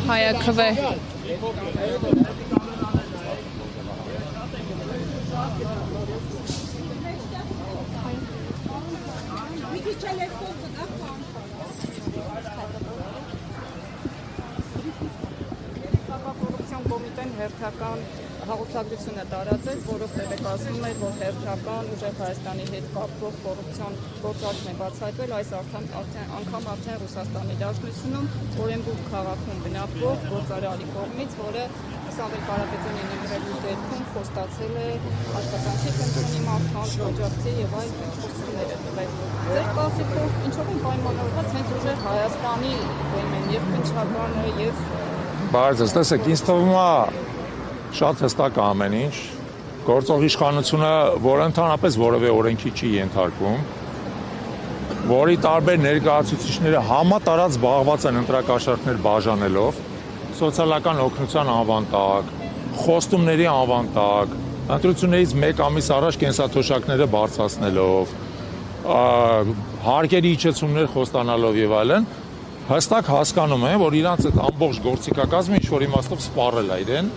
Հայաքվե։ Կոռուպցիոն կոմիտեն հերթական հաղորդագրությունը տարածեց, որով տեղեկացնում էր, որ հերթական ուժեղ Հայաստանի հետ կապվող կոռուպցիոն գործարքն է բացահայտվել, այս անգամ արդեն Ռուսաստանի Դաշնությունում Օրենբուրգ քաղաքում բնակվող գործարարի կողմից, որը Սամվել Կարապետյանի նվիրելու դեպքում խոստացել է աշխատանքի կենտրոնի մարդկանց աջակցի եւ այլ խոստումներ է տվել։ Ձեր կարծիքով ինչով են պայմանավորված հենց ուժեղ Հայաստանի դեմն եւ քննչականը եւ Բայց տեսեք, ինձ թվում է շատ հստակ ամեն ինչ, գործող իշխանությունը, որը ընդհանրապես որևէ օրենքի չի ենթարկվում, որի տարբեր ներկայացուցիչները համատարած զբաղված են ընտրակաշառքներ բաժանելով, սոցիալական օգնության անվան տակ, խոստումների անվան տակ, ընտրություններից 1 ամիս առաջ կենսաթոշակները բարձրացնելով, հարկերի իջեցումներ խոստանալով եւ այլն, հստակ հասկանում են, որ իրանց այդ ամբողջ գործիքակազմը ինչ-որ իմաստով սպառել է իրեն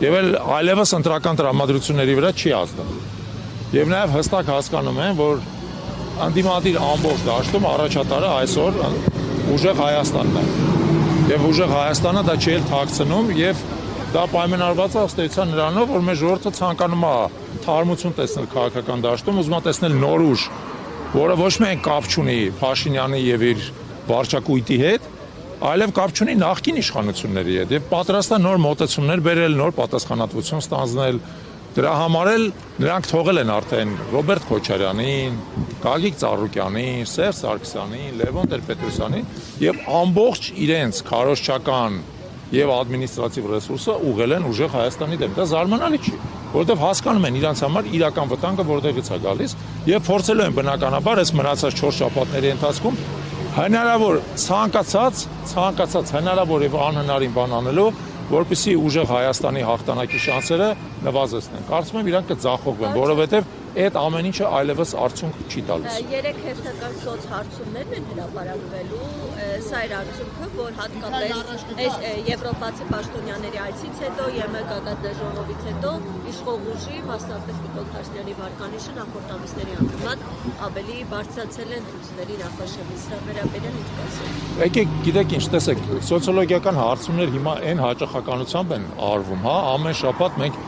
եւ այլևս ընտրական տրամադրությունների վրա չի ազդել։ Եվ նաեւ հստակ հասկանում են, որ անդիմադիր ամբողջ դաշտում առաջատարը այսօր ուժեղ Հայաստանն է։ Եվ ուժեղ Հայաստանը դա չի էլ թաքցնում եւ դա պայմանավորված է ըստ էության նրանով, որ մեր ժողովուրդը ցանկանում է թարմություն տեսնել քաղաքական դաշտում, ուզում է տեսնել նոր ուժ, որը ոչ միայն կապ չունի Փաշինյանի եւ իր վարչակույտի հետ, այլև կապ չունի նախկին իշխանությունների հետ եւ պատրաստ է նոր մոտեցումներ բերել, նոր պատասխանատվություն ստանձնել։ Դրա համար էլ նրանք թողել են արդեն Ռոբերտ Քոչարյանին, Գագիկ Ծառուկյանին, Սերժ Սարգսյանին, Լևոն Տեր-Պետրոսյանին եւ ամբողջ իրենց քարոզչական եւ ադմինիստրատիվ ռեսուրսը ուղղել են ուժեղ Հայաստանի դեմ։ Դա զարմանալի չի, որովհետեւ հասկանում են իրանց համար իրական վտանգը որտեղից է գալիս եւ փորձելու են բնականաբար այս մնացած 4 շաբաթների ընթացքում հնարավոր ցանկացած հնարավոր եւ անհնարին բան անելու, որպեսզի ուժեղ Հայաստանի հաղթանակի շանսերը նվազեցնեն։ Կարծում եմ իրանք կձախողվեն, որովհետեւ այդ ամեն ինչը այլևս արդյունք չի տալիս։ Երեք հերթական սոցհարցումներն են հրապարակվելու, սա իր արդյունքը, որ հատկապես այս եվրոպացի պաշտոնյաների այցից հետո, ԵՄ ԳԿՏ ժողովից հետո իշխող ուժի, մասնավորապես Նիկոլ Փաշինյանի վարկանիշը նախորդ ամիսների համեմատ ավելի բարձրացել են ընտրությունների նախաշեմից, սա վերաբերյալ ինչ կասեք։ Եկեք, գիտեք ինչ, տեսեք, սոցիոլոգիական հարցումներ հիմա այն հաճախականությամբ են արվում, հա, ամեն շաբաթ մենք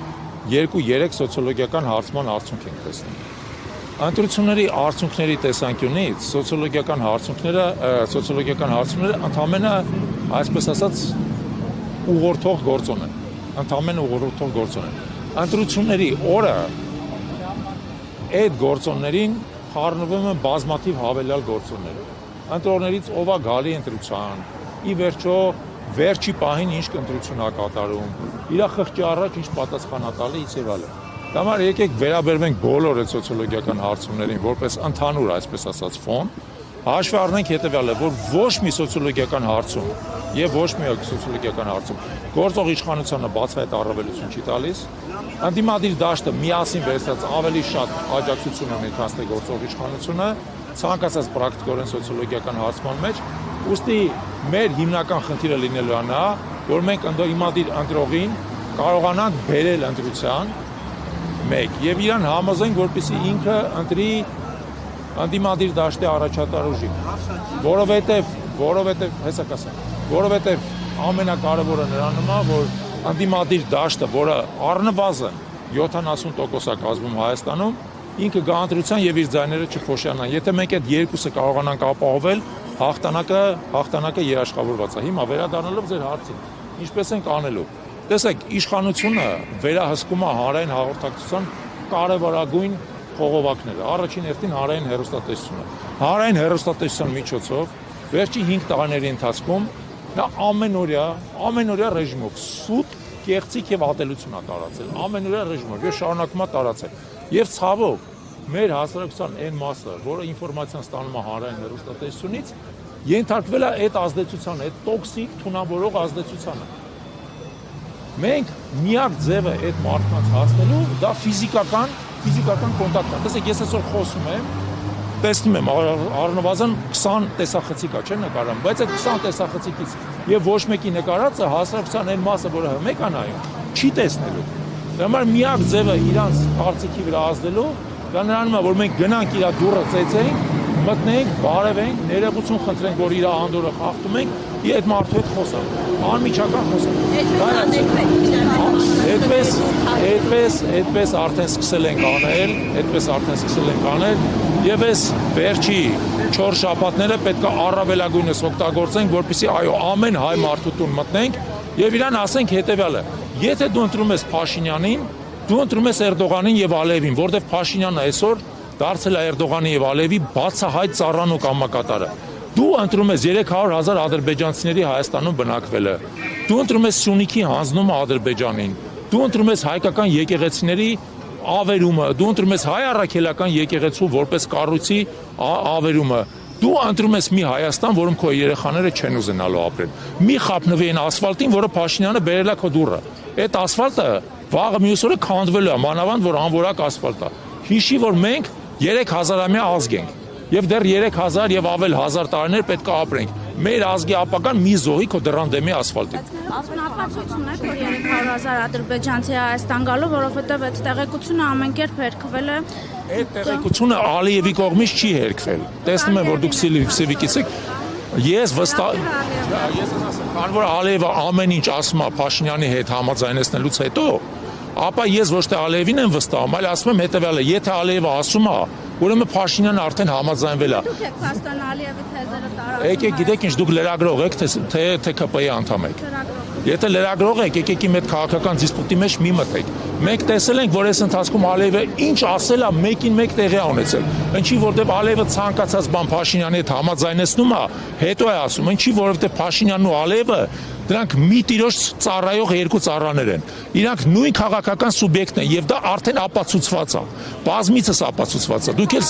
2-3 սոցիոլոգիական հարցման արդյունք ենք տեսնում։ Ընտրությունների արդյունքների տեսանկյունից սոցիոլոգիական հարցումները ընդամենը, այսպես ասած, ուղղորդող գործոն են։ Ընտրությունների օրը այդ գործոններին խառնվում են բազմաթիվ հավելյալ գործոններ։ Ընտրողներից ով է գալի ընտրության, ի վերջո վերջի պահին ինչ կընտրություն է կատարում, իր խղճի առաջ ինչ պատասխան է տալիս եւ այլն։ Դա համար եկեք վերաբերվենք բոլոր այդ սոցիոլոգիական հարցումներին որպես ընդհանուր, այսպես ասած, ֆոն, հաշվի առնենք հետեւյալը, որ ոչ մի սոցիոլոգիական հարցում եւ ոչ մի սոցիոլոգիական հարցում գործող իշխանությանը բացահայտ առավելություն չի տալիս, անդիմադիր դաշտը միասին վերցած ավելի շատ աջակցություն ունի, քան թե գործող իշխանությունը, ցանկացած պրակտիկորեն սոցիոլոգիական հարցման մեջ, ուստի մեր հիմնական խնդիրը լինելու է նա, որ մենք անդիմադիր ընտրողին կարողանանք բերել ընտրության մեկ եւ իրան համոզենք, որպեսզի ինքը ընտրի անդիմադիր դաշտի առաջատար ուժին, որովհետեւ ամենակարևորը նրանում է, որ անդիմադիր դաշտը, որը առնվազն 70% է կազմում Հայաստանում, ինքը գա ընտրության եւ իր ձայները չփոշյանան։ Եթե մենք այդ երկուսը կարողանանք ապահովել, հաղթանակը երաշխավորված է։ Հիմա վերադառնալով ձեր հարցին, ինչպես ենք անելու։ Տեսեք, իշխանությունը վերահսկում է հանրային հաղորդակցության կարևորագույն խողովակները։ Առաջին հերթին հանրային հեռուստատեսությունը։ Հանրային հեռուստատեսության միջոցով վերջի 5 տարիների ընթացքում նա ամենօրյա ռեժիմով սուտ, կեղծիք եւ ատելություն է տարածել։ Ամենօրյա ռեժիմով եւ շարունակում է տարածել։ Եվ ցավոք, մեր հասարակության այն մասը, որը ինֆորմացիան ստանում է հանրային հեռուստատեսությունից, ենթարկվել է այդ ազդեցությանը, այդ տոքսիկ թունավորող ազդեցությանը։ Մենք միակ ձևը այդ մարդկանց հասնելու դա ֆիզիկական կոնտակտն է։ Տեսեք, ես այսօր խոսում եմ տեսնում եմ առնվազն 20 տեսախցիկ է, չէ՞ նկարում, բայց այդ 20 տեսախցիկից եւ ոչ մեկի նկարածը հասարակության այն մասը, որը մեկ է նայում, չի տեսնելու։ Դրա համար միակ ձևը իրանց կարծիքի վրա ազդելու դա նրանում է, որ մենք գնանք իր դուռը ծեծենք, մտնենք, բարևենք, ներողություն խնդրենք, որ իր անդորը խախտում ենք, եւ այդ մարդու հետ խոսանք, անմիջական խոսանք։ Այդպես արդեն սկսել ենք անել, եւ այս վերջի 4 շաբաթները պետք է առավելագույնս օգտագործենք, որպեսզի այո, ամեն հայ մարդու տուն մտնենք եւ իրան ասենք հետեւյալը. եթե դու ընտրում ես Փաշինյանին, դու ընտրում ես Էրդողանին եւ Ալիևին, որտեվ Փաշինյանը այսօր դարձել է Էրդողանի եւ Ալիևի բացահայտ ծառան ու կամակատարը։ Դու ընտրում ես 300,000 ադրբեջանցիների Հայաստանում բնակվելը։ Դու ընտրում ես Սյունիքի հանձնումը Ադրբեջանին։ Դու ընտրում ես հայկական եկեղեցիների ավերումը, դու ընտրում ես հայ առաքելական եկեղեցու որպես կառույցի ավերումը։ Դու ընտրում ես մի Հայաստան, որում քո երեխաները չեն ուզենալու ապրել։ Մի խափնվի այն ասֆալտին, որը Փաշինյանը բերել է քո դուռը։ Այդ ասֆալտը վաղը մյուս օրը քանդվելու է, մանավանդ որ անորակ ասֆալտ է։ Հիշի, որ մենք 3000-ամյա ազգ ենք եւ դեռ 3000 եւ ավել 1000 տարիներ պետք է ապրենք։ Մեր ազգի ապագան մի զոհի քո դռան դեմի ասֆալտին։ Ապացույցում է, որ 300,000 ադրբեջանցի Հայաստան գալու, որովհետեւ այդ տեղեկությունը ամեն կերպ հերքվել է։ Այդ տեղեկությունը Ալիևի կողմից չի հերքվել։ Տեսնում եմ, որ դուք սիվիկից եք։ Ես վստահ ասեմ, քանի որ Ալիևը ամեն ինչ ասում է Փաշինյանի հետ համաձայնեցնելուց հետո, ապա ես ոչ թե Ալիևին եմ վստահում, այլ ասում եմ հետեւյալը, եթե Ալիևը ասում է, ուրեմն Փաշինյանը արդեն համաձայնվել է։ Դուք եք փաստան Ալիևի թեզերը տարածում։ Եկեք, գիտեք ինչ, դուք լրագրող եք, թե ԿՊ-ի անդամ եք։ Եթե լրագրող եք, եկեք իմ այդ քաղաքական դիսպուտի մեջ մի մտեք։ Մենք տեսել ենք, որ այս ընթացքում Ալիևը ինչ ասել է, մեկին մեկ տեղի է ունեցել։ Ինչի որտեվ Ալիևը ցանկացած բան Փաշինյանի հետ համաձայնեցնում է, հետո է ասում, ինչի որովհետեվ Փաշինյանն ու Ալիևը դրանք մի տիրոջ ծառայող երկու ծառաներ են։ Իրանք նույն քաղաքական սուբյեկտն են եւ դա արդեն ապացուցված է։ Բազմիցս ապացուցված է։ Դուք էլ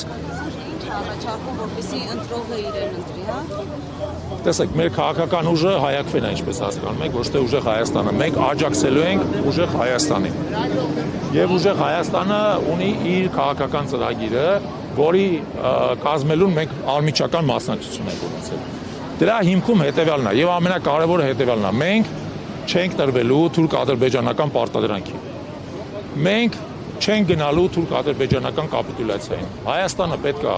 առաջարկում, որպեսզի ընտրողը իրեն ընտրի, հա։ տեսեք, մեր քաղաքական ուժը հայակվեն է, ինչպես հասկանում եք, ոչ թե ուժեղ Հայաստանը։ Մենք աջակցելու ենք ուժեղ Հայաստանին։ Եվ ուժեղ Հայաստանը ունի իր քաղաքական ծրագիրը, որի կազմելուն մենք անմիջական մասնակցություն ենք ունեցել։ Դրա հիմքում հետևյալն է եւ ամենակարևորը հետևյալն է. մենք չենք տրվելու թուրք-ադրբեջանական պարտադրանքի։ Մենք չենք գնալու թուրք-ադրբեջանական կապիտուլյացիային։ Հայաստանը պետք է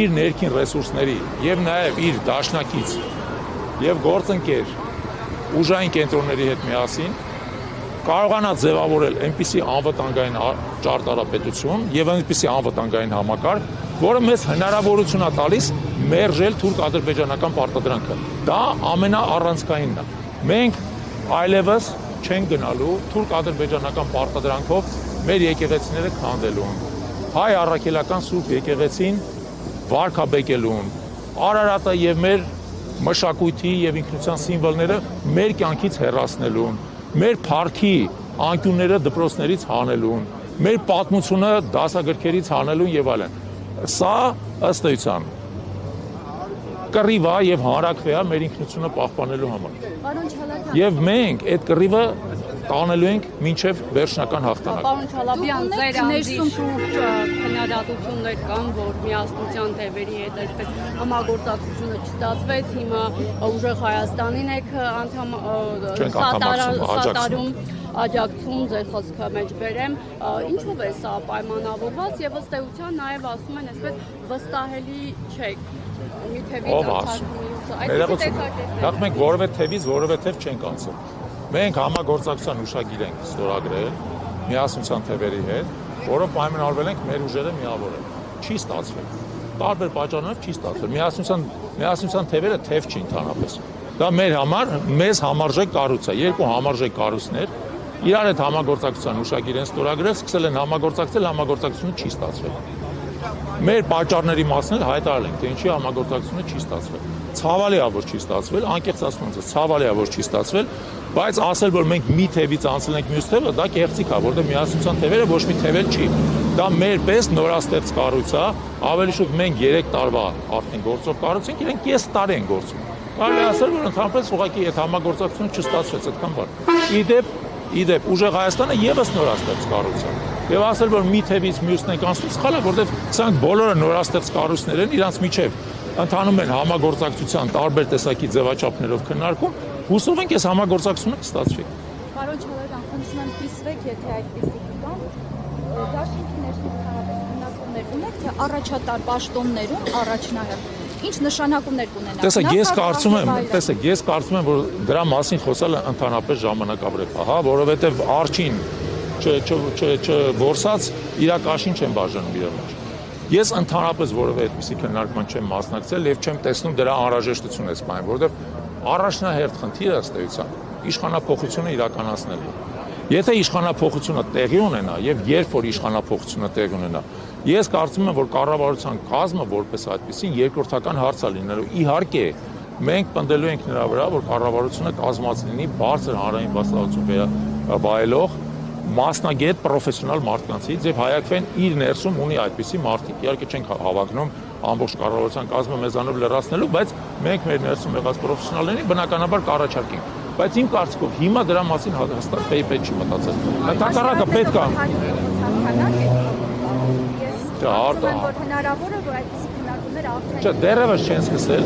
իր ներքին ռեսուրսների եւ նաեւ իր դաշնակից եւ գործընկեր ուժային կենտրոնների հետ միասին կարողանա ձևավորել այնպիսի անվտանգային ճարտարապետություն եւ այնպիսի անվտանգային համակարգ, որը մեզ հնարավորություն է տալիս մերժել թուրք-ադրբեջանական պարտադրանքը։ Դա ամենաառանցքայինն է։ Մենք այլևս չենք գնալու թուրք-ադրբեջանական պարտադրանքով մեր եկեղեցիները քանդելուն, հայ առաքելական սուրբ եկեղեցին վարքաբեկելուն, Արարատը եւ մեր մշակույթի եւ ինքնության սիմվոլները մեր կյանքից հեռացնելուն, մեր փառքի անկյունները դպրոցներից հանելուն, մեր պատմությունը դասագրքերից հանելուն եւ այլն։ Սա ըստ էության կռիվ է եւ հանրակրվե է մեր ինքնությունը պահպանելու համար։ Եվ մենք այդ կռիվը տանելու ենք մինչև վերջնական հաղթանակ։ Պարոն Չալաբյան, ձեր անձի շուրջ քննադատություններ կան, որ միասնության թևերի հետ այսպես համագործակցությունը չստացվեց, հիմա ուժեղ Հայաստանին եք սատարում աջակցում, ձեր խոսքը մեջ բերեմ, ինչով է սա պայմանավորված եւ ըստ էության նաեւ ասում են այսպես վստահելի չեք։ Մի թևից Նախ մենք որևէ թևից որևէ թև չենք անցել։ Մենք համագործակցության ուշագիր ենք ստորագրել միասնության թևերի հետ, որով պայմանավորվել ենք մեր ուժերը միավորել։ Չի ստացվել։ Տարբեր պատճառներով չի ստացվել։ Միասնության թևերը թև չի ընդհանրապես։ Դա մեր համար մեզ համարժեք կառույց է, երկու համարժեք կառույցներ իրար հետ համագործակցության ուշագիր են ստորագրել, սկսել են համագործակցությունը չի ստացվել։ Մեր պատճառների մասն էլ հայտարարել ենք, թե ինչի համագործակցությունը չի ստացվել։ Ցավալի է, որ չի ստացվել, անկեղծ ասում եմ, ցավալի է, որ չի ստացվել, բայց ասել, որ մենք մի թևից անցել ենք մյուս թևը, դա կեղծիք է, որտեղ միասնության թևերը ոչ մի թև չի։ Դա մեր պես նորաստեղծ կառույց է, ավելի շուտ մենք 3 տարվա արդեն գործող կառույց ենք, իրենք կես տարի են գործում։ Կարելի է ասել, որ ընդհանրապես ուղղակի այդ համագործակցությունը չստացվեց այդքան բան։ Իդեպ, ուժեղ Հայաստանը եւս նորաստեղծ կառույց է։ Եվ ասել, որ մի թևից մյուսն ենք անցնում, սխալ է, որովհետև սրանք բոլորը նորաստեղծ կառույցներ են, իրանց միջև ընթանում են համագործակցության տարբեր տեսակի ձևաչափներով քննարկում, հուսով ենք այս համագործակցությունը կստացվի։ Պարոն Չալոյան, խնդրում եմ կիսվեք, եթե այդպեսի կան, դաշինքի ներսում հանրապես քննարկումներ ունեք, թե առաջատար պաշտոններում առաջնահերթ ինչ նշանակումներ կունենա։ Տեսեք, ես կարծում եմ, որ դրա մասին խոսալը ընդհանրապես ժամանակավրեպ է, հա, որովհետև արջին չորսած իրակաշին չեմ բաժանում իրար մեջ։ Ես ընդհանրապես որևէ այդպիսի քննարկման չեմ մասնակցել եւ չեմ տեսնում դրա անհրաժեշտություն այս բանը, որովհետև առաջնահերթ խնդիրը ըստ էության իշխանափոխությունը իրականացնելն է։ Եթե իշխանափոխությունը տեղի ունենա եւ երբ որ իշխանափոխությունը տեղի ունենա, ես կարծում եմ, որ կառավարության կազմը որպես այդպեսին երկրորդական հարց է լինելու։ Իհարկե, մենք պնդելու ենք նրա վրա, որ կառավարությունը կազմած լինի բարձր հանրային վաստակություն վայելող մասնագետ պրոֆեսիոնալ մարդկանցից եւ հայակվեն իր ներսում ունի այդպիսի մարդիկ։ Իհարկե չենք հավակնում ամբողջ կառավարության կազմը մեզանով լրացնելու, բայց մենք մեր ներսում եղած պրոֆեսիոնալներին բնականաբար կառաջարկենք։ Բայց իմ կարծիքով հիմա դրա մասին հաստատ պետք չի մտածել։ Ընդհանրակը պետք է։ Որ հնարավոր է, որ այդպիսի քննարկումները արդեն Չէ, դեռևս չեն սկսել,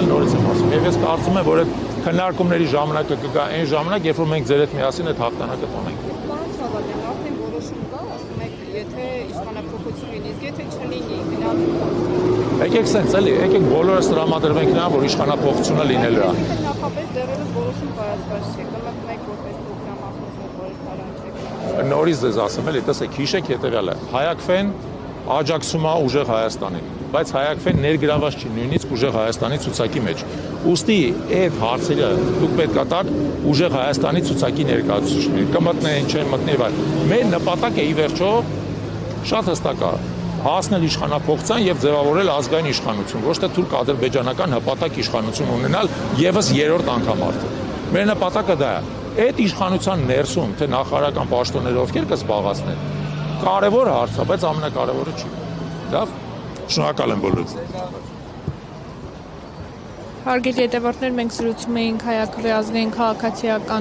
նորից եմ ասում։ Եվ ես կարծում եմ, որ այդ քննարկումների ժամանակը կգա այն ժամանակ, երբ որ մենք ձեր հետ միասին այդ հաղթանակը տոնենք։ Պարոն Չալոյան, արդեն որոշում կա, ասում եք, եթե իշխանափոխություն լինի, իսկ եթե չլինի, գնալու։ Եկեք սենց էլի, եկեք բոլորս տրամադրվենք նրան, որ իշխանափոխությունը լինելու է։ Նախապես դեռևս որոշում կայացված չէ, կմտնեք որպես պրոգրամացնող խորհրդարան չեք։ Նորից դες ասեմ էլի, տեսեք, հիշեք հետևյալը։ Հայակվեն աջակցում է ուժեղ Հայաստանին, բայց հայակվեն ներգրաված չի նույնիսկ ուժեղ Հայաստանի ցուցակի մեջ։ Ուստի այդ հարցերը դուք պետք է տաք ուժեղ Հայաստանի ցուցակի ներկայացուցիչներին, կմտնեն, չեն մտնի, այլ մեր նպատակը ի վերջո շատ հստակ է հասնել իշխանափոխության եւ ձևավորել ազգային իշխանություն, ոչ թե թուրք ադրբեջանական հպատակ իշխանություն ունենալ եւս երրորդ անգամ արդեն։ Մեր նպատակը դա է։ Այդ իշխանության ներսում թե նախարարական պաշտոնները ովքեր կզբաղացնեն, կարևոր հարց է, բայց ամենակարևորը չի։ Լավ, շնորհակալ եմ բոլորիդ։ Հարգելի հետևորդներ, մենք զրուցում էինք Հայ ազգային քաղաքացիական